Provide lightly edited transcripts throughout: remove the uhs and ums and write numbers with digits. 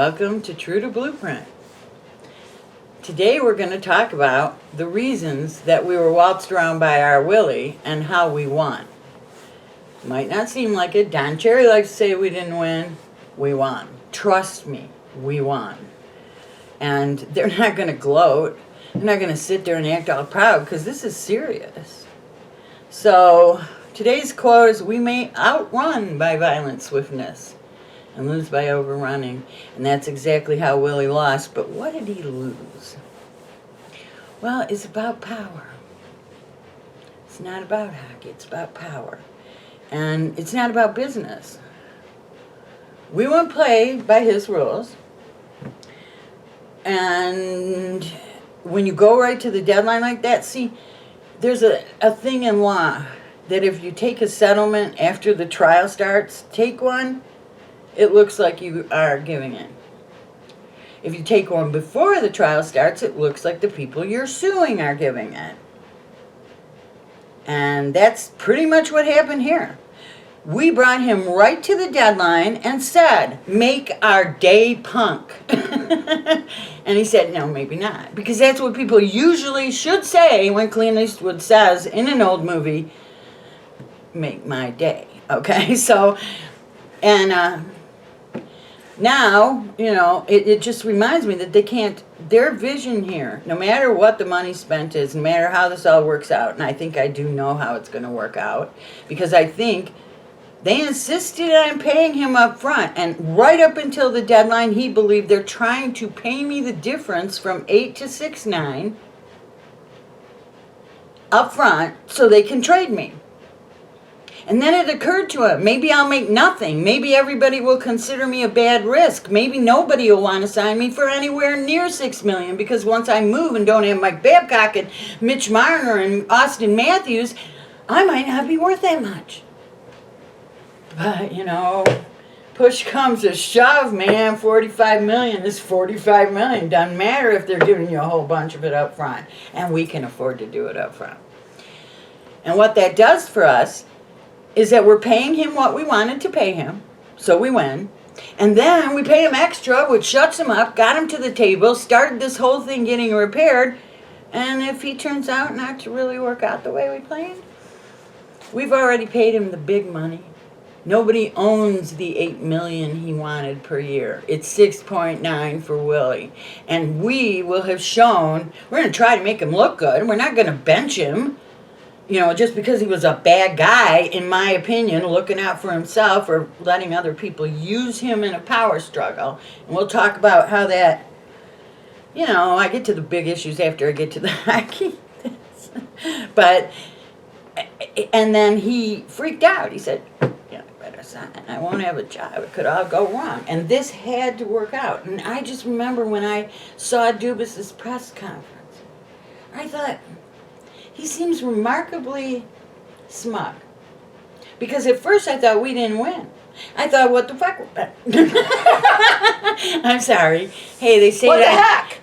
Welcome to True to Blueprint. Today we're going to talk about the reasons that we were waltzed around by our Willie and how we won. Might not seem like it. Don Cherry likes to say we didn't win. We won. Trust me, we won. And they're not going to gloat. They're not going to sit there and act all proud because this is serious. So today's quote is, we may outrun by violent swiftness and lose by overrunning. And that's exactly how Willie lost. But what did he lose? Well, it's about power. It's not about hockey. It's about power. And it's not about business. We won't play by his rules. And when you go right to the deadline like that, see, there's a thing in law that if you take a settlement after the trial starts, take one, it looks like you are giving in. If you take one before the trial starts, it looks like the people you're suing are giving in. And that's pretty much what happened here. We brought him right to the deadline and said, make our day punk. And he said, no, maybe not. Because that's what people usually should say when Clint Eastwood says in an old movie, make my day. Okay, so, and now, it just reminds me that they can't, their vision here, no matter what the money spent is, no matter how this all works out, and I think I do know how it's going to work out, because I think they insisted on paying him up front, and right up until the deadline, he believed they're trying to pay me the difference from 8 to 6.9 up front so they can trade me. And then it occurred to him, maybe I'll make nothing. Maybe everybody will consider me a bad risk. Maybe nobody will want to sign me for anywhere near $6 million, because once I move and don't have Mike Babcock and Mitch Marner and Austin Matthews, I might not be worth that much. But, push comes to shove, man. $45 million is $45 million. Doesn't matter if they're giving you a whole bunch of it up front. And we can afford to do it up front. And what that does for us is that we're paying him what we wanted to pay him, so we win. And then we pay him extra, which shuts him up, got him to the table, started this whole thing getting repaired. And if he turns out not to really work out the way we planned, we've already paid him the big money. Nobody owns the $8 million he wanted per year. It's 6.9 for Willie. And we will have shown, we're going to try to make him look good. We're not going to bench him, just because he was a bad guy, in my opinion, looking out for himself or letting other people use him in a power struggle. And we'll talk about how that, I get to the big issues after I get to the hockey. But, and then he freaked out. He said, I won't have a job. It could all go wrong. And this had to work out. And I just remember when I saw Dubas's press conference, I thought, he seems remarkably smug. Because at first I thought we didn't win. I thought, what the fuck? I'm sorry. Hey, they say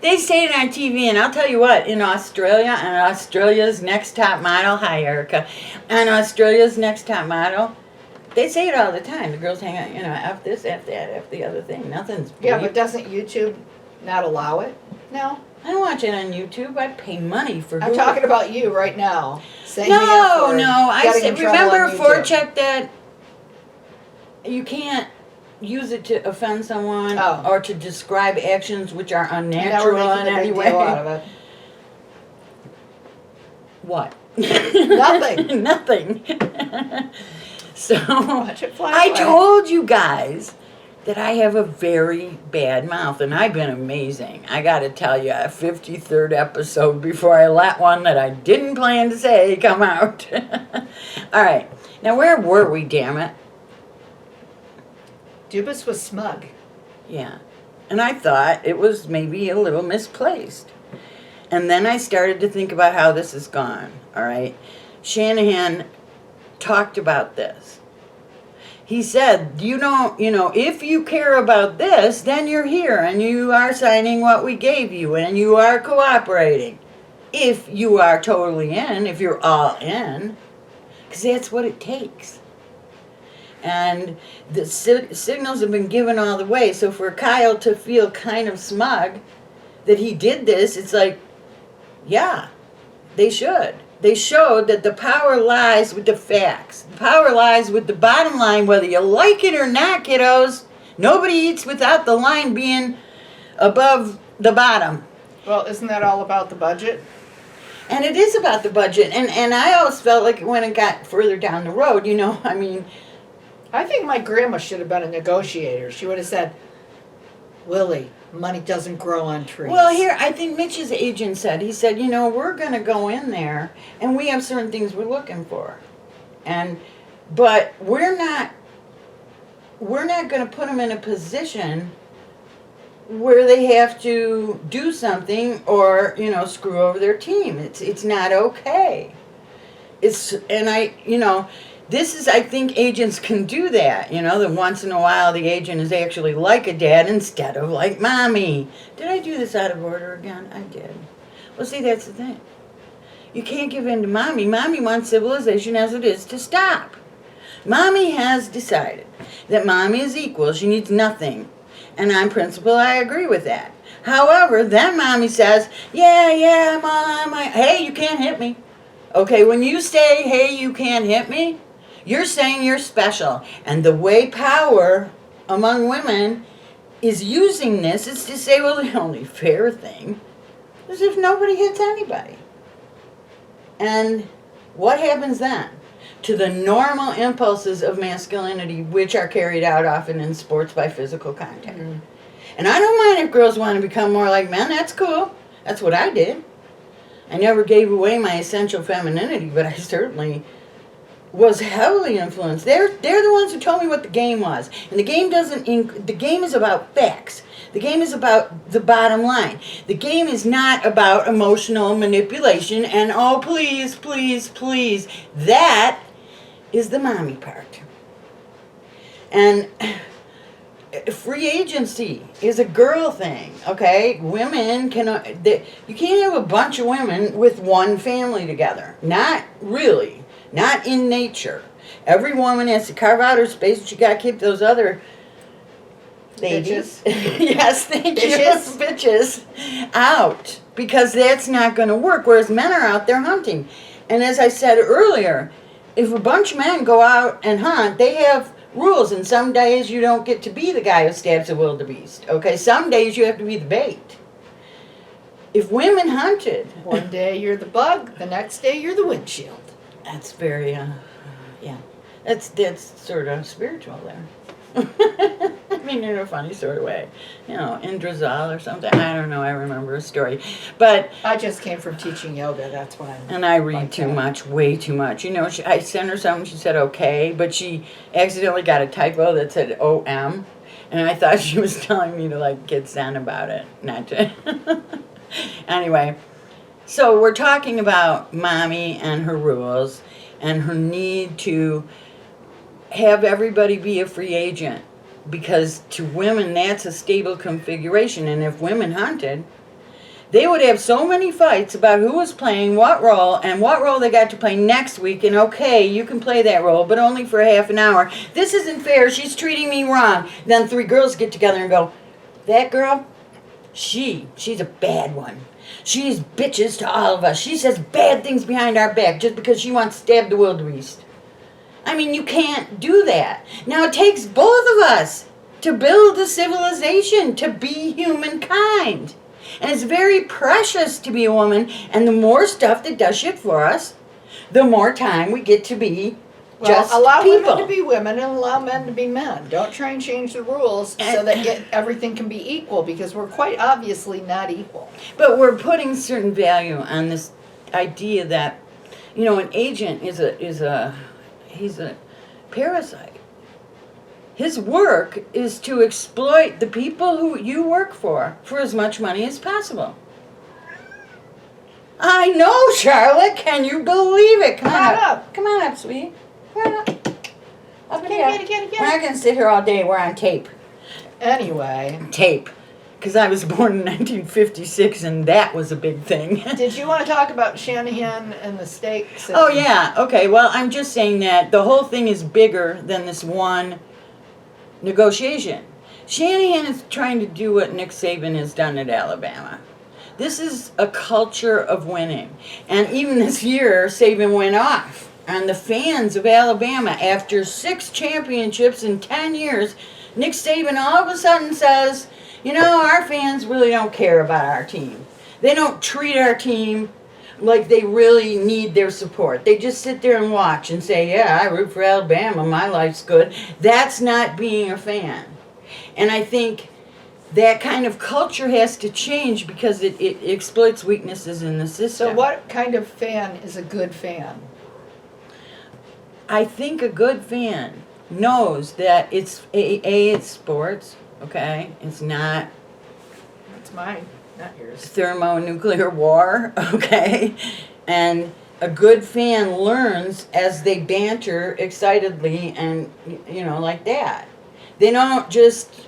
They say it on TV, and I'll tell you what, in Australia, and Australia's Next Top Model, hi Erica, and Australia's Next Top Model, they say it all the time. The girls hang out, F this, F that, F the other thing. Nothing's bleep. Yeah, but doesn't YouTube not allow it now? I don't watch it on YouTube. I pay money for I'm talking about you right now. No. I said, remember forecheck that you can't use it to offend someone or to describe actions which are unnatural in any way. Out of it. What? Nothing. Nothing. So Watch it fly I away. told you guys that I have a very bad mouth, and I've been amazing. I got to tell you, a 53rd episode before I let one that I didn't plan to say come out. All right. Now, where were we, damn it? Dubas was smug. Yeah. And I thought it was maybe a little misplaced. And then I started to think about how this has gone, all right? Shanahan talked about this. He said, if you care about this, then you're here and you are signing what we gave you and you are cooperating. If you are totally in, if you're all in, because that's what it takes. And the signals have been given all the way. So for Kyle to feel kind of smug that he did this, it's like, yeah, they should. They showed that the power lies with the facts. The power lies with the bottom line, whether you like it or not, kiddos. Nobody eats without the line being above the bottom. Well, isn't that all about the budget? And it is about the budget. And I always felt like when it got further down the road, I think my grandma should have been a negotiator. She would have said, Willie, money doesn't grow on trees. well, here, I think Mitch's agent said, he said, we're going to go in there and we have certain things we're looking for. But we're not going to put them in a position where they have to do something or, screw over their team. It's not okay. This is, I think agents can do that, that once in a while the agent is actually like a dad instead of like mommy. Did I do this out of order again? I did. Well, see, that's the thing. You can't give in to mommy. Mommy wants civilization as it is to stop. Mommy has decided that mommy is equal. She needs nothing. And on principle, I agree with that. However, then mommy says, yeah, mom, hey, you can't hit me. Okay, when you say, hey, you can't hit me, you're saying you're special. And the way power among women is using this is to say, well, the only fair thing is if nobody hits anybody. And what happens then to the normal impulses of masculinity, which are carried out often in sports by physical contact? Mm-hmm. And I don't mind if girls want to become more like men. That's cool. That's what I did. I never gave away my essential femininity, but I certainly was heavily influenced. They're the ones who told me what the game was. And the game the game is about facts. The game is about the bottom line. The game is not about emotional manipulation and, oh, please, please, please. That is the mommy part. And free agency is a girl thing, okay? Women you can't have a bunch of women with one family together. Not really. Not in nature. Every woman has to carve out her space, but you got to keep those other ladies. Yes, thank Bitches. you. Bitches out. Because that's not going to work, whereas men are out there hunting. And as I said earlier, if a bunch of men go out and hunt, they have rules, and some days you don't get to be the guy who stabs a wildebeest. Okay, some days you have to be the bait. If women hunted, one day you're the bug, the next day you're the windshield. That's very, that's sort of spiritual there. I mean, in a funny sort of way. Indrazal or something. I don't know. I remember a story. But I just came from teaching yoga. That's why And I read too much, way too much. I sent her something. She said okay, but she accidentally got a typo that said O-M. And I thought she was telling me to, get zen about it. Not to. Anyway. So we're talking about mommy and her rules and her need to have everybody be a free agent, because to women that's a stable configuration. And if women hunted, they would have so many fights about who was playing what role and what role they got to play next week. And okay, you can play that role, but only for half an hour. This isn't fair. She's treating me wrong. Then 3 girls get together and go, that girl, she's a bad one. She's bitches to all of us. She says bad things behind our back just because she wants to stab the wildebeest. I mean, you can't do that. Now, it takes both of us to build a civilization, to be humankind. And it's very precious to be a woman. And the more stuff that does shit for us, the more time we get to be just allow people. Women to be women and allow men to be men. Don't try and change the rules so that everything can be equal, because we're quite obviously not equal. But we're putting certain value on this idea that, an agent he's a parasite. His work is to exploit the people who you work for as much money as possible. I know, Charlotte. Can you believe it? Come on up. Come on up, sweetie. Come on up. Up and down. We're not going to sit here all day. We're on tape. Anyway. Tape. because I was born in 1956 and that was a big thing. Did you want to talk about Shanahan and the steak system? Oh, yeah. Okay, well, I'm just saying that the whole thing is bigger than this one negotiation. Shanahan is trying to do what Nick Saban has done at Alabama. This is a culture of winning. And even this year, Saban went off on the fans of Alabama. After 6 championships in 10 years, Nick Saban all of a sudden says, you know, our fans really don't care about our team. They don't treat our team like they really need their support. They just sit there and watch and say, yeah, I root for Alabama, my life's good. That's not being a fan. And I think that kind of culture has to change because it exploits weaknesses in the system. So what kind of fan is a good fan? I think a good fan knows that it's it's sports, okay? It's not That's mine, not yours. thermonuclear war, okay? And a good fan learns as they banter excitedly and, you know, like that. They don't just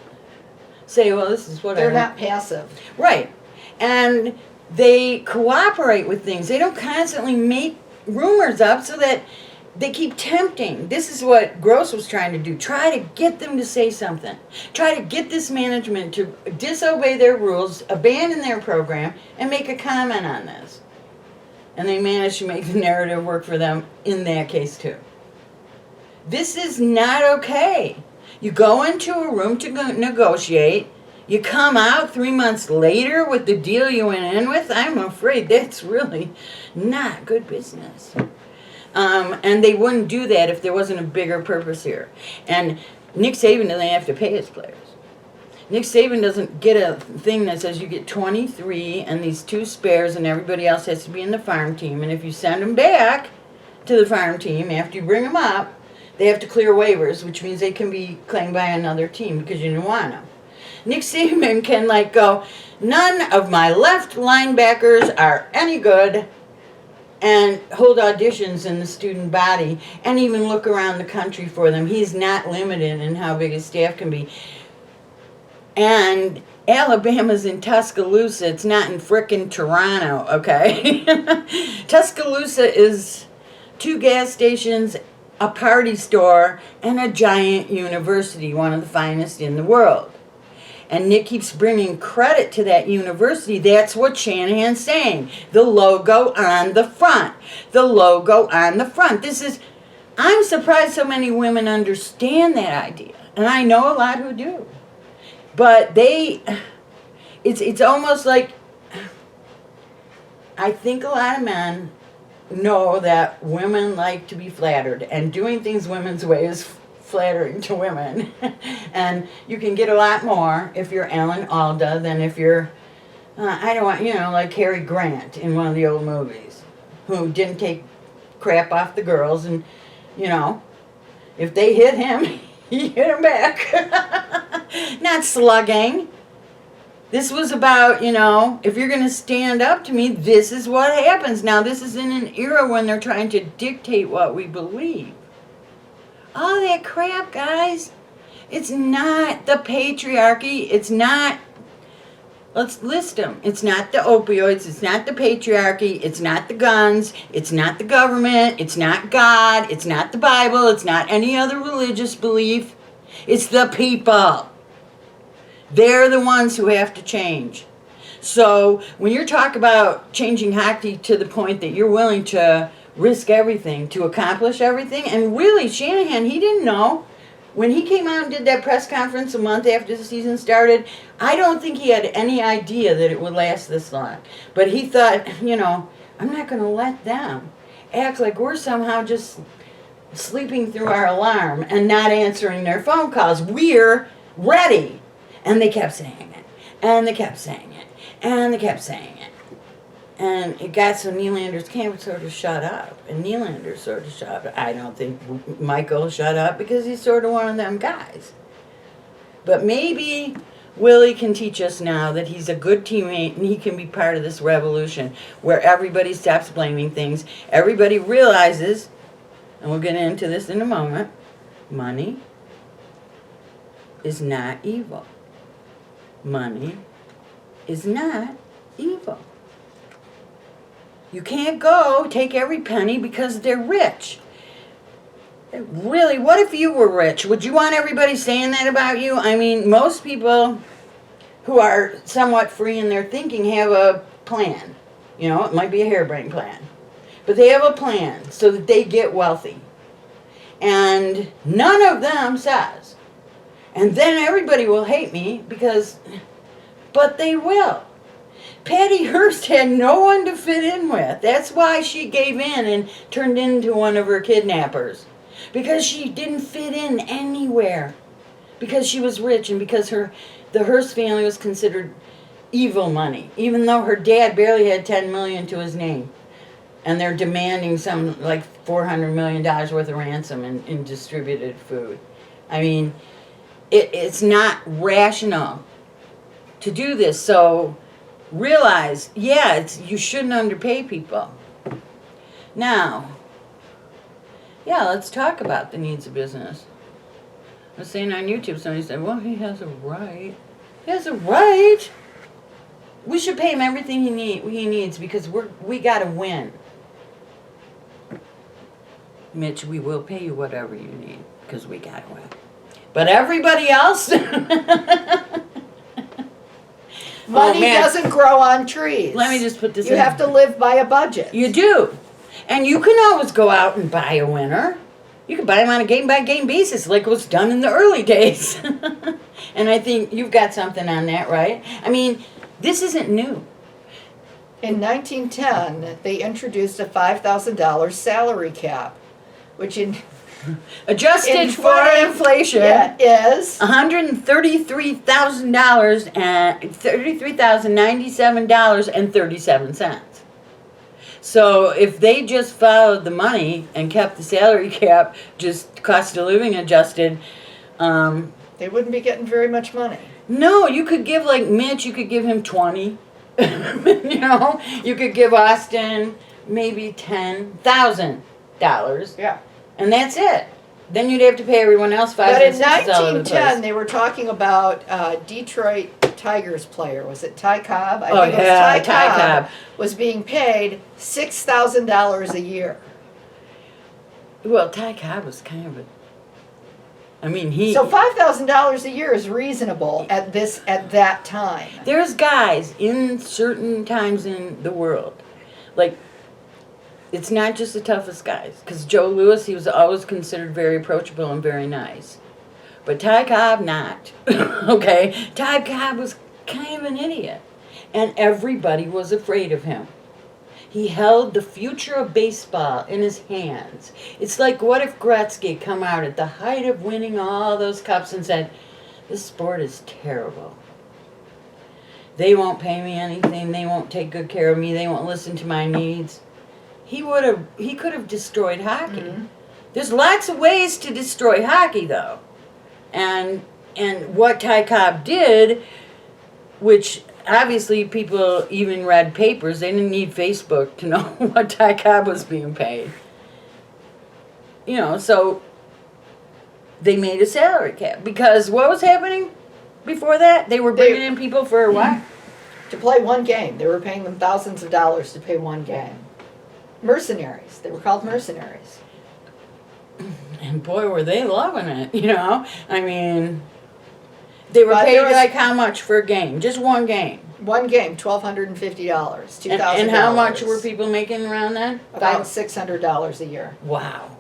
say, well, this is what They're I not passive. Right. And they cooperate with things. They don't constantly make rumors up so that they keep tempting. This is what Gross was trying to do. Try to get them to say something. Try to get this management to disobey their rules, abandon their program, and make a comment on this. And they managed to make the narrative work for them in that case too. This is not okay. You go into a room to negotiate. You come out 3 months later with the deal you went in with. I'm afraid that's really not good business. And they wouldn't do that if there wasn't a bigger purpose here. And Nick Saban doesn't have to pay his players. Nick Saban doesn't get a thing that says you get 23 and these 2 spares and everybody else has to be in the farm team. And if you send them back to the farm team after you bring them up, they have to clear waivers, which means they can be claimed by another team because you didn't want them. Nick Saban can go, none of my left linebackers are any good, and hold auditions in the student body and even look around the country for them. He's not limited in how big his staff can be. And Alabama's in Tuscaloosa. It's not in frickin' Toronto, okay? Tuscaloosa is 2 gas stations, a party store, and a giant university, one of the finest in the world. And Nick keeps bringing credit to that university. That's what Shanahan's saying. The logo on the front. The logo on the front. I'm surprised so many women understand that idea. And I know a lot who do. But it's almost like, I think a lot of men know that women like to be flattered, and doing things women's way is flattering to women. And you can get a lot more if you're Alan Alda than if you're, I don't want, like Cary Grant in one of the old movies, who didn't take crap off the girls, and, if they hit him, he hit them back. Not slugging. This was about, if you're going to stand up to me, this is what happens. Now, this is in an era when they're trying to dictate what we believe. All that crap, guys. It's not the patriarchy. It's not, let's list them. It's not the opioids. It's not the patriarchy. It's not the guns. It's not the government. It's not God. It's not the Bible. It's not any other religious belief. It's the people. They're the ones who have to change. So when you're talking about changing hockey to the point that you're willing to risk everything to accomplish everything, and really Shanahan, he didn't know. When he came out and did that press conference a month after the season started, I don't think he had any idea that it would last this long. But he thought, I'm not going to let them act like we're somehow just sleeping through our alarm and not answering their phone calls. We're ready. And they kept saying it, and they kept saying it, and they kept saying it. And it got so Nylander's camp sort of shut up, and Nylander sort of shut up. I don't think Michael shut up because he's sort of one of them guys. But maybe Willie can teach us now that he's a good teammate and he can be part of this revolution where everybody stops blaming things. Everybody realizes, and we'll get into this in a moment, money is not evil. Money is not evil. You can't go take every penny because they're rich. Really, what if you were rich? Would you want everybody saying that about you? I mean, most people who are somewhat free in their thinking have a plan. You know, it might be a harebrained plan. But they have a plan so that they get wealthy. And none of them says, and then everybody will hate me because, but they will. Patty Hearst had no one to fit in with. That's why she gave in and turned into one of her kidnappers. Because she didn't fit in anywhere. Because she was rich and because the Hearst family was considered evil money. Even though her dad barely had $10 million to his name. And they're demanding some like $400 million worth of ransom in distributed food. I mean, it's not rational to do this. So realize, yeah, you shouldn't underpay people. Now, yeah, let's talk about the needs of business. I was saying on YouTube, somebody said, well, he has a right. He has a right. We should pay him everything he needs because we got to win. Mitch, we will pay you whatever you need because we got to win. But everybody else... Money doesn't grow on trees. Let me just put this in. You have to live by a budget. You do. And you can always go out and buy a winner. You can buy them on a game-by-game basis like was done in the early days. And I think you've got something on that, right? I mean, this isn't new. In 1910, they introduced a $5,000 salary cap, which adjusted for inflation, is $133,000 and $33,097.37. So if they just followed the money and kept the salary cap, just cost of living adjusted, they wouldn't be getting very much money. No, you could give like Mitch, you could give him 20. You know, you could give Austin maybe $10,000. Yeah. And that's it. Then you'd have to pay everyone else $5 But in and $6 1910, they were talking about Detroit Tigers player. Was it Ty Cobb? I think it was Ty Cobb was being paid $6,000 a year. Well, Ty Cobb was kind of a... I mean, So $5,000 a year is reasonable at that time. There's guys in certain times in the world, like... It's not just the toughest guys. Because Joe Louis, he was always considered very approachable and very nice. But Ty Cobb, not. Okay? Ty Cobb was kind of an idiot. And everybody was afraid of him. He held the future of baseball in his hands. It's like, what if Gretzky come out at the height of winning all those cups and said, this sport is terrible. They won't pay me anything. They won't take good care of me. They won't listen to my needs. He could have destroyed hockey. Mm-hmm. There's lots of ways to destroy hockey, though. And what Ty Cobb did, which obviously people even read papers, they didn't need Facebook to know what Ty Cobb was being paid. You know, so they made a salary cap. Because what was happening before that? They were bringing in people for what? To play one game. They were paying them thousands of dollars to play one game. Mercenaries. They were called mercenaries. And boy, were they loving it, you know? I mean, they were paid like how much for a game? Just one game. One game, $1,250, $2,000. And how much were people making around then? About $600 a year. Wow.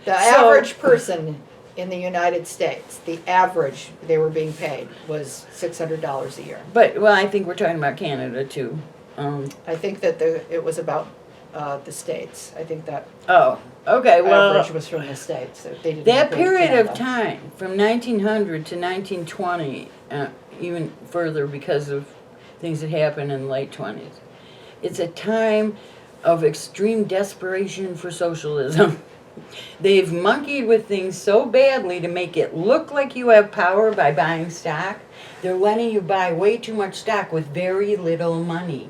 The average person in the United States, the average they were being paid was $600 a year. But, well, I think we're talking about Canada, too. I think that it was about the states. I think that okay, well, average was from the states. So they didn't that period of time, from 1900 to 1920, even further because of things that happened in the late 20s, it's a time of extreme desperation for socialism. They've monkeyed with things so badly to make it look like you have power by buying stock. They're letting you buy way too much stock with very little money.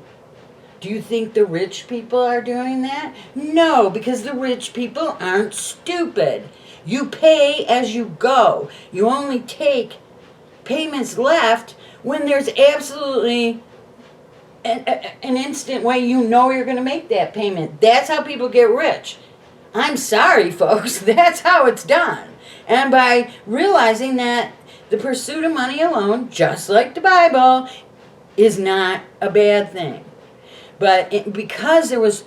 Do you think the rich people are doing that? No, because the rich people aren't stupid. You pay as you go. You only take payments left when there's absolutely an instant way you know you're going to make that payment. That's how people get rich. I'm sorry, folks. That's how it's done. And by realizing that the pursuit of money alone, just like the Bible, is not a bad thing. But because there was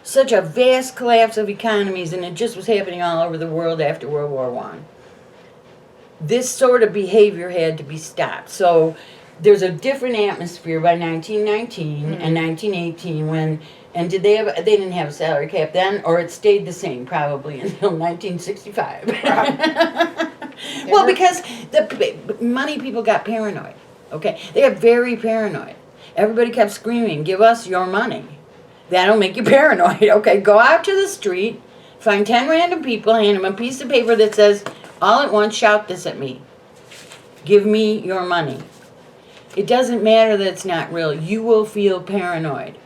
such a vast collapse of economies, and it just was happening all over the world after World War I, this sort of behavior had to be stopped. So there's a different atmosphere by 1919 and 1918 when, and did they have, they didn't have a salary cap then, or it stayed the same probably until 1965. Well, because the money people got paranoid, okay? They got very paranoid. Everybody kept screaming, give us your money. That'll make you paranoid, okay? Go out to the street, find 10 random people, hand them a piece of paper that says, all at once, shout this at me. Give me your money. It doesn't matter that it's not real. You will feel paranoid.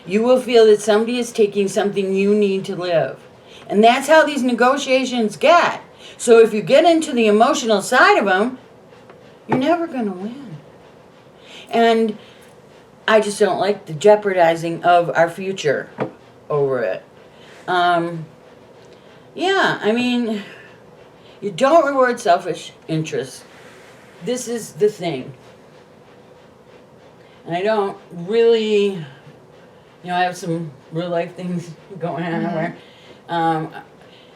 You will feel that somebody is taking something you need to live. And that's how these negotiations get. So if you get into the emotional side of them, you're never going to win. And I just don't like the jeopardizing of our future over it. Yeah, I mean, you don't reward selfish interests. This is the thing. And I don't really, you know, I have some real life things going on where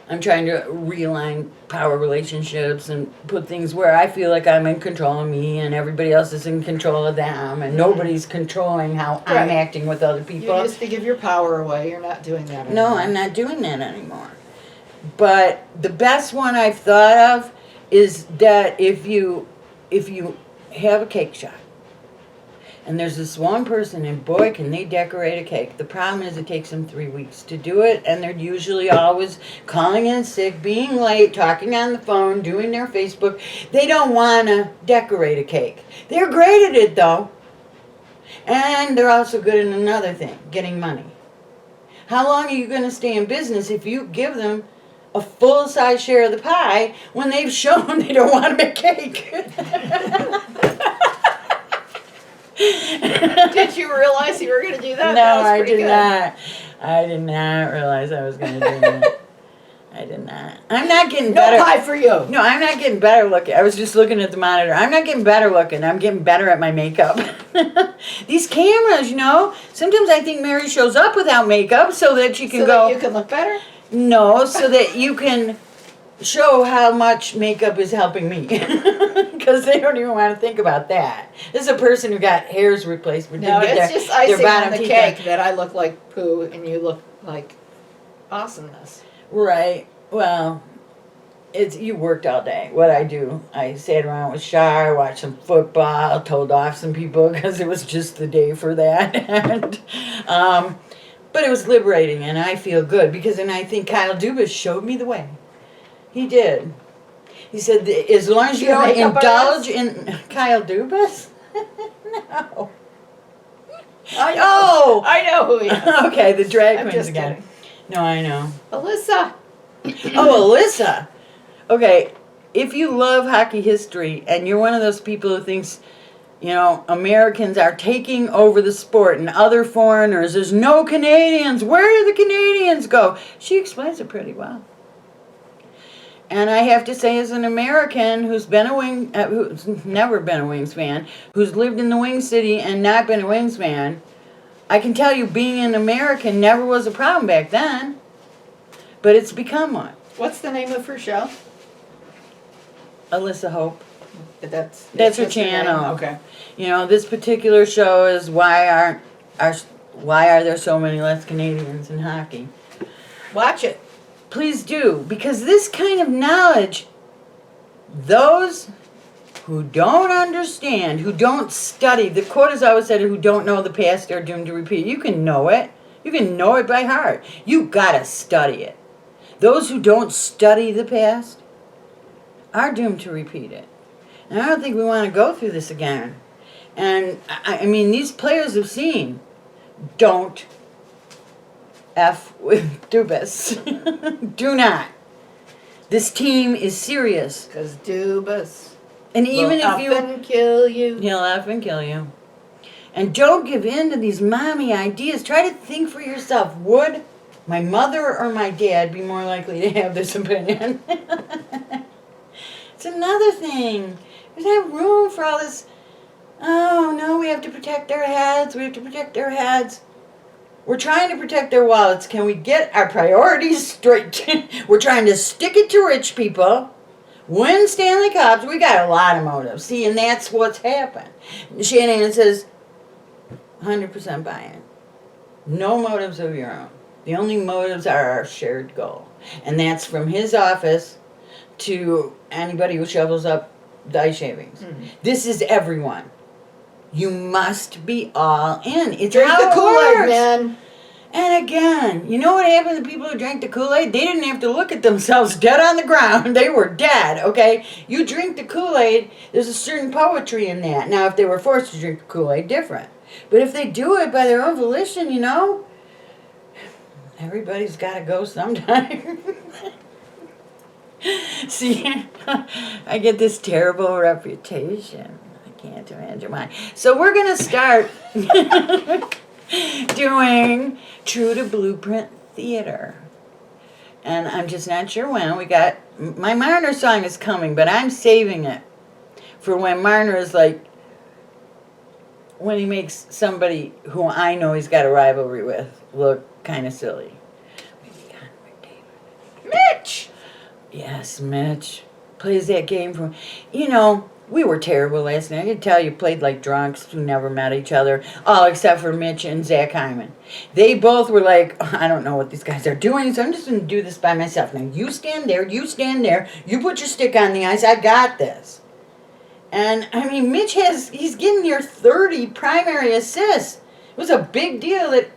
I'm trying to realign power relationships and put things where I feel like I'm in control of me and everybody else is in control of them and nobody's controlling how I'm acting with other people. You used to give your power away. You're not doing that anymore. No, I'm not doing that anymore. But the best one I've thought of is that if you have a cake shop, and there's this one person, and boy, can they decorate a cake. The problem is it takes them 3 weeks to do it, and they're usually always calling in sick, being late, talking on the phone, doing their Facebook. They don't want to decorate a cake. They're great at it, though. And they're also good at another thing, getting money. How long are you going to stay in business if you give them a full-size share of the pie when they've shown they don't want to make cake? Did you realize you were going to do that? No, That was I pretty did good. not. I did not realize I was going to do that. I did not. I'm not getting better. No pie for you. No, I'm not getting better looking. I was just looking at the monitor. I'm not getting better looking. I'm getting better at my makeup. These cameras, you know, sometimes I think Mary shows up without makeup so that she can So go. that you can look better? No, so that you can show how much makeup is helping me. Because they don't even want to think about that. This is a person who got hairs replaced. But No, didn't it's get just their icing on bottom the teeth cake done. that I look like poo and you look like awesomeness. Right. Well, it's you worked all day. What I do, I sat around with Shar, watched some football, told off some people because it was just the day for that. And, but it was liberating, and I feel good because, and I think Kyle Dubas showed me the way. He did. He said, as long as you don't indulge in Kyle Dubas. No. I know who he is. Okay, the drag I'm queens just again. kidding. No, I know. Alyssa. Oh, Alyssa. Okay, if you love hockey history and you're one of those people who thinks, you know, Americans are taking over the sport and other foreigners, there's no Canadians, where do the Canadians go? She explains it pretty well. And I have to say, as an American who's been who's never been a Wings fan, who's lived in the Wing City and not been a Wings fan, I can tell you being an American never was a problem back then, but it's become one. What's the name of her show? Alyssa Hope. That's her name? channel. Okay. You know, this particular show is why are there so many less Canadians in hockey? Watch it. Please do, because this kind of knowledge, those who don't understand, who don't study, the quote is always said, who don't know the past are doomed to repeat. You can know it. You can know it by heart. You gotta study it. Those who don't study the past are doomed to repeat it. And I don't think we want to go through this again. And I mean, these players have seen, don't F with Dubas. Do not. This team is serious. Because Dubas. And even Will if you... often kill you. He'll often kill you. And don't give in to these mommy ideas. Try to think for yourself. Would my mother or my dad be more likely to have this opinion? It's another thing. There's not room for all this, oh no, we have to protect our heads. We have to protect our heads. We're trying to protect their wallets. Can we get our priorities straight? We're trying to stick it to rich people. Win Stanley Cups. We got a lot of motives. See, and that's what's happened. Shanahan says, 100% buy-in. No motives of your own. The only motives are our shared goal. And that's from his office to anybody who shovels up the ice shavings. Mm-hmm. This is everyone. You must be all in. It's Drink how the Kool-Aid, it works. man. And again, you know what happened to people who drank the Kool-Aid? They didn't have to look at themselves dead on the ground. They were dead, okay? You drink the Kool-Aid, there's a certain poetry in that. Now, if they were forced to drink the Kool-Aid, different. But if they do it by their own volition, you know, everybody's got to go sometime. See, I get this terrible reputation. I can't imagine why. So we're going to start doing True to Blueprint Theater. And I'm just not sure when. We got, my Marner song is coming, but I'm saving it for when Marner is like, when he makes somebody who I know he's got a rivalry with look kind of silly. Mitch! Yes, Mitch. Plays that game for... You know, we were terrible last night. I can tell you played like drunks who never met each other. All except for Mitch and Zach Hyman. They both were like, I don't know what these guys are doing, so I'm just going to do this by myself. Now, you stand there, you put your stick on the ice, I got this. And, I mean, Mitch he's getting near 30 primary assists. It was a big deal that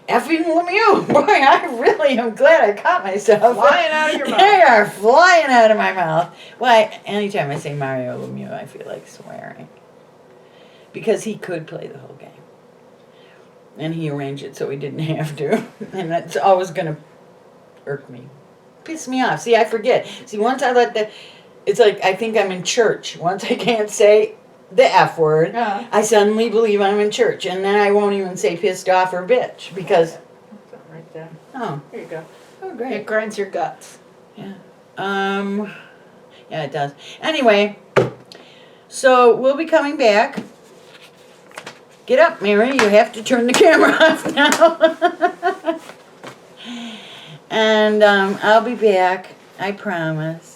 effing Lemieux. Boy, I really am glad I caught myself. Flying out of your mouth. They are flying out of my mouth. Why, anytime I say Mario Lemieux, I feel like swearing. Because he could play the whole game. And he arranged it so he didn't have to. And that's always going to irk me. Piss me off. See, I forget. See, once I let the... It's like I think I'm in church. Once I can't say the F word, I suddenly believe I'm in church. And then I won't even say pissed off or bitch because... Something right there. Oh. Here you go. Oh, great. It grinds your guts. Yeah. Yeah, it does. Anyway, so we'll be coming back. Get up, Mary. You have to turn the camera off now. And I'll be back. I promise.